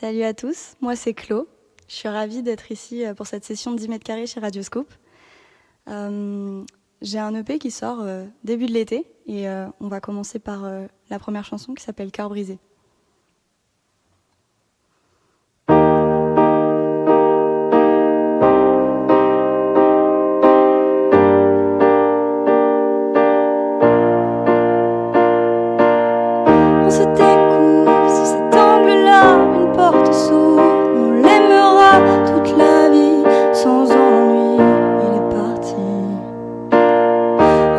Salut à tous, moi c'est Chlo. Je suis ravie d'être ici pour cette session de 10 mètres carrés chez Radioscope. J'ai un EP qui sort début de l'été et on va commencer par la première chanson qui s'appelle Cœur brisé. On se découvre sous cet angle-là, une porte s'ouvre, on l'aimera toute la vie sans ennui, il est parti.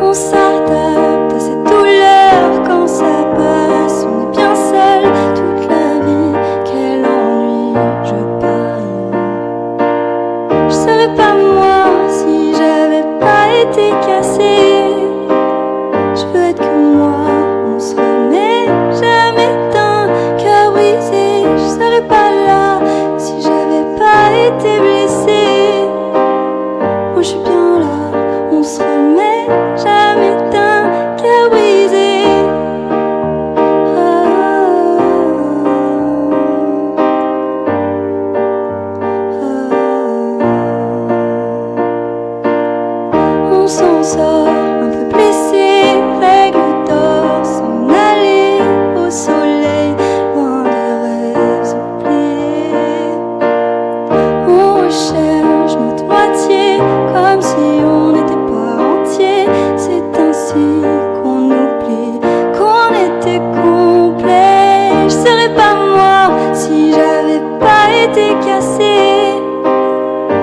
On s'adapte à cette douleur quand ça passe, on est bien seul toute la vie, quel ennui, je parie. Je serais pas moi si j'avais pas été cassée, je veux être que moi, on se remet jamais d'un cœur brisé. Je serais pas là si j'avais pas été blessée. Moi je suis bien là, on se remet jamais d'un cœur brisé. On s'en sort un peu blessé, règle d'or, s'en aller au soleil, loin des rêves oubliés. On recherche notre moitié, comme si on n'était pas entier. C'est ainsi qu'on oublie qu'on était complet. Je serais pas moi si j'avais pas été cassée.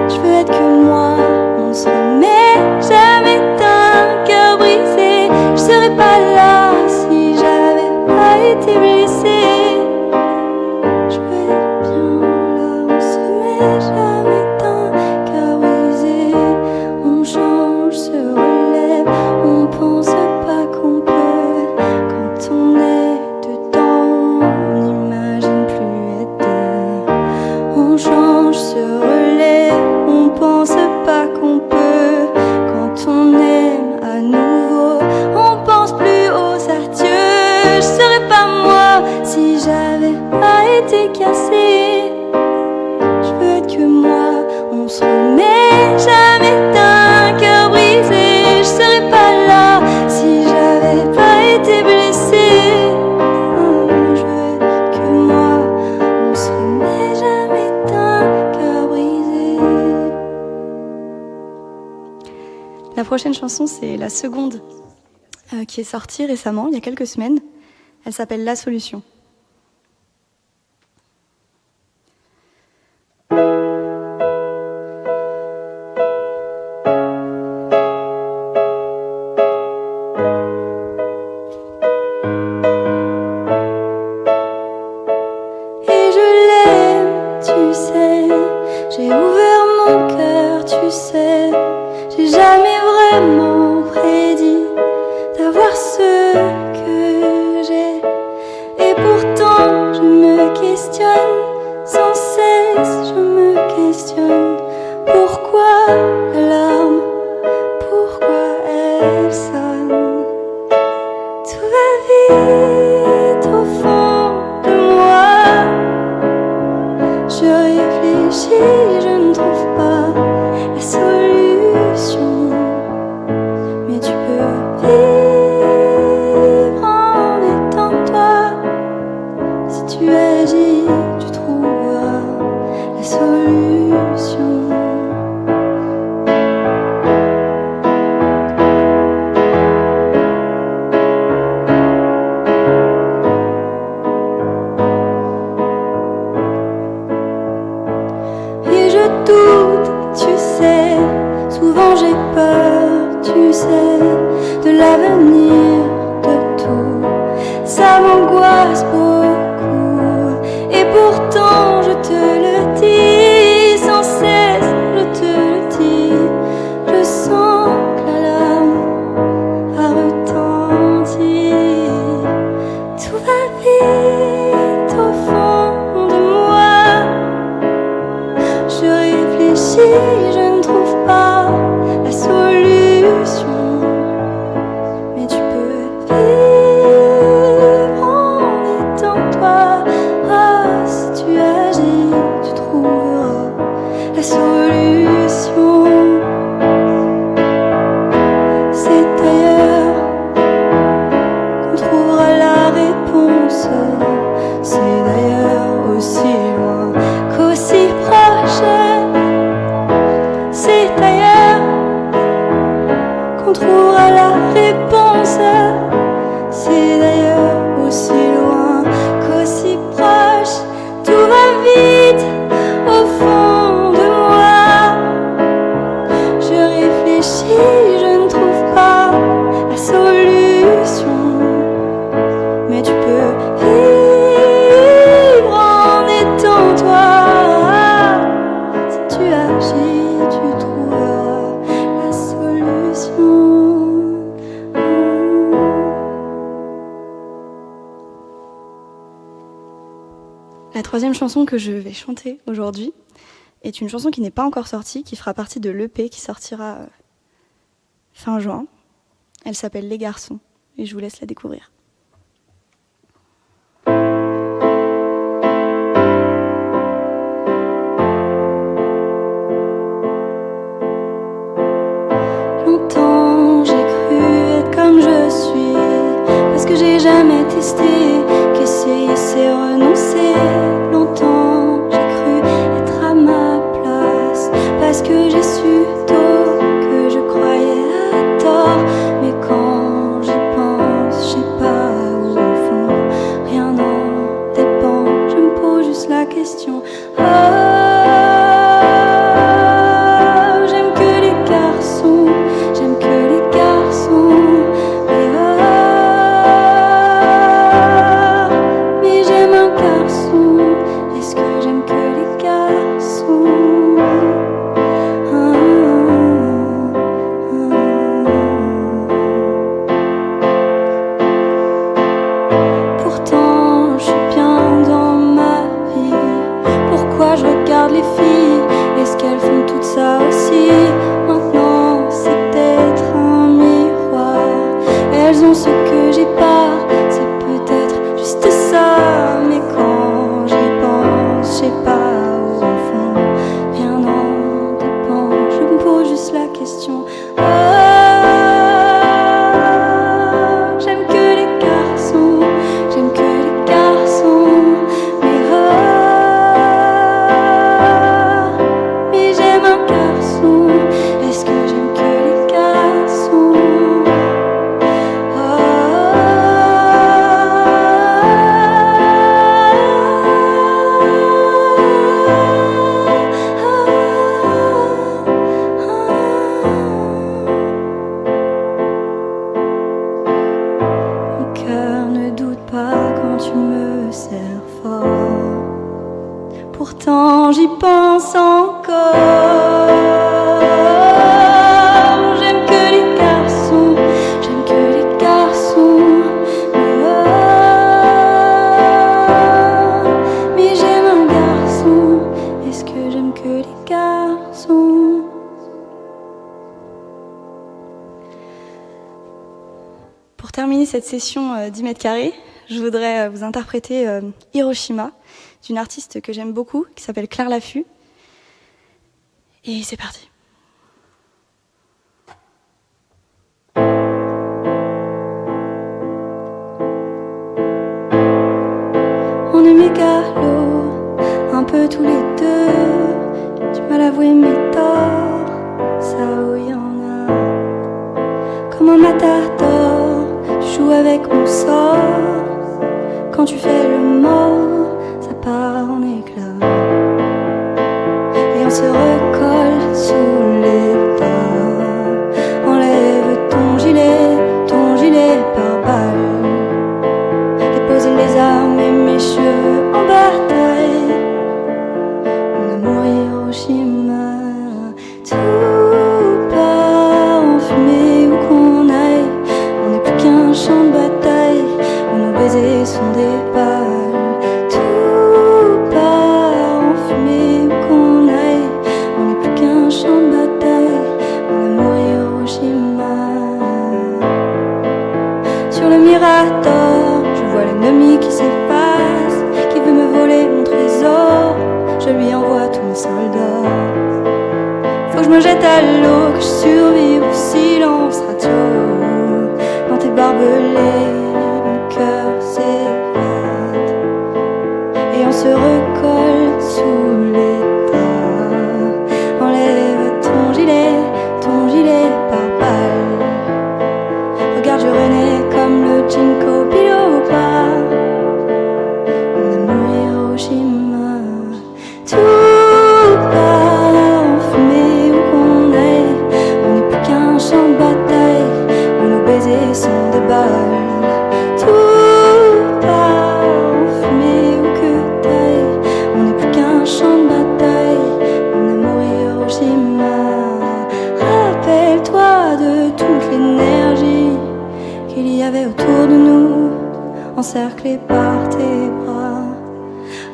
Je veux être que moi, on se remet jamais d'un cœur brisé. Je serais pas là si j'avais pas été blessée. Je veux être bien là, on se remet jamais d'un cœur brisé. On change, se relève, on pense pas qu'on peut. Quand on est dedans, on n'imagine plus être deux. On change, se relève, on pense pas qu'on peut. Quand on aime à nouveau, on pense plus aux adieux. Je serais pas moi si j'avais pas été cassée. Je veux être que moi, on se remet jamais d'un cœur brisé. Je serais pas là si j'avais pas été blessée. Je veux être que moi, on se remet jamais d'un cœur brisé. La prochaine chanson, c'est la seconde qui est sortie récemment, il y a quelques semaines. Elle s'appelle La Solution. Et je l'aime, tu sais, j'ai ouvert mon cœur, tu sais, j'ai jamais vraiment prédit d'avoir ce que j'ai. Et pourtant je me questionne, sans cesse je me questionne. Pourquoi l'alarme, pourquoi elle sonne? Tout va vite au fond de moi. Je réfléchis, je ne trouve pas la solution. Mais tu peux vivre en étant toi. Si tu agis, tu trouveras la solution. Et je doute, tu sais, souvent j'ai peur, tu sais, de l'avenir, de tout. Ça m'angoisse beaucoup. Et pourtant je te le dis, sans cesse je te le dis. Je sens que l'alarme a retenti. Tout va vite au fond de moi. Je réfléchis, je ne trouve pas la solution. Mais tu peux vivre en étant toi. Ah, si tu agis. la solution. C'est ailleurs qu'on trouvera la réponse. C'est d'ailleurs aussi loin qu'aussi proche. C'est ailleurs qu'on trouvera la réponse. C'est d'ailleurs aussi loin qu'aussi proche. Tout va vite au fond de moi. Je réfléchis, je ne trouve pas la solution. Mais tu peux vivre en étant toi. Si tu agis, tu trouveras la solution. La troisième chanson que je vais chanter aujourd'hui est une chanson qui n'est pas encore sortie, qui fera partie de l'EP qui sortira fin juin. Elle s'appelle Les Garçons et je vous laisse la découvrir. Longtemps j'ai cru être comme je suis, parce que j'ai jamais testé qu'essayer c'est renoncer. Longtemps j'ai cru être à ma place, parce que j'ai su tôt que je croyais à tort. Mais quand j'y pense, je sais pas, au fond rien n'en dépend. Je me pose juste la question. Oh, j'aime que les garçons, j'aime que les garçons. Mais j'aime un garçon. Est-ce que j'aime que les garçons? Pourtant je suis bien dans ma vie. Pourquoi je regarde les filles? Est-ce qu'elles font tout ça aussi? Maintenant c'est peut-être un miroir. Elles ont ce que j'ai pas, c'est peut-être juste ça. Mais quand j'y pense, je sais pas, au fond rien n'en dépend. Je me pose juste la question. Oh, j'aime que les garçons, j'aime que les garçons. Mais j'aime un garçon. Est-ce que j'aime que les garçons? Mon cœur ne doute pas quand tu me serres fort. Pourtant j'y pense encore. J'aime que les garçons, j'aime que les garçons. Mais j'aime un garçon. Est-ce que j'aime que les garçons? Pour terminer cette session 10 mètres carrés, je voudrais vous interpréter Hiroshima d'une artiste que j'aime beaucoup, qui s'appelle Claire Laffut. Et c'est parti. On est mégalos, un peu tous les deux. Du mal à avouer mes torts, ça oui y en a. Comme un matador, tu joues avec mon sort. Quand tu fais le mort, ça part en éclats. Et on se recolle sous les tas. Enlève ton gilet par balle. Déposer les armes et mes cheveux en bataille. Mon amour Hiroshima. Tout part en fumée où qu'on aille. On n'est plus qu'un champ de bataille où nos baisers sont des balles. survivre au silence radio. Dans tes barbelés, mon cœur s'évade et on se recolle sous les bras. Enlève ton gilet par balle. Regarde, je renais comme le Ginkgo biloba. Mon amour Hiroshima. Tout part en fumée où qu'on aille. On n'est plus qu'un champ de bataille où nos baisers sont des balles. Tout part en fumée où que t'ailles. On n'est plus qu'un champ de bataille. Mon amour Hiroshima. Rappelle-toi de toute l'énergie qu'il y avait autour de nous, encerclés par tes bras.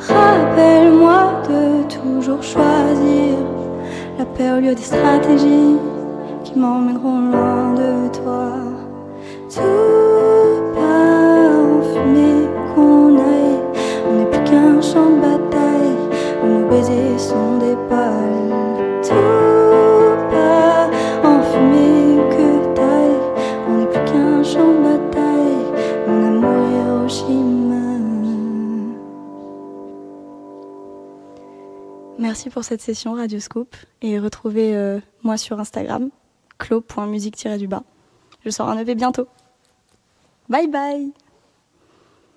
Rappelle-moi de toujours choisir la paix au lieu des stratégies qui m'emmèneront loin de toi. Tout part en fumée qu'on aille. On n'est plus qu'un champ de bataille où nos baisers sont des balles. Tout part en fumée où que t'ailles. On n'est plus qu'un champ de bataille, mon amour Hiroshima. Merci pour cette session Radioscope et retrouvez moi sur Instagram, clo.musique-du-bas. Je sors un EP bientôt. Bye bye.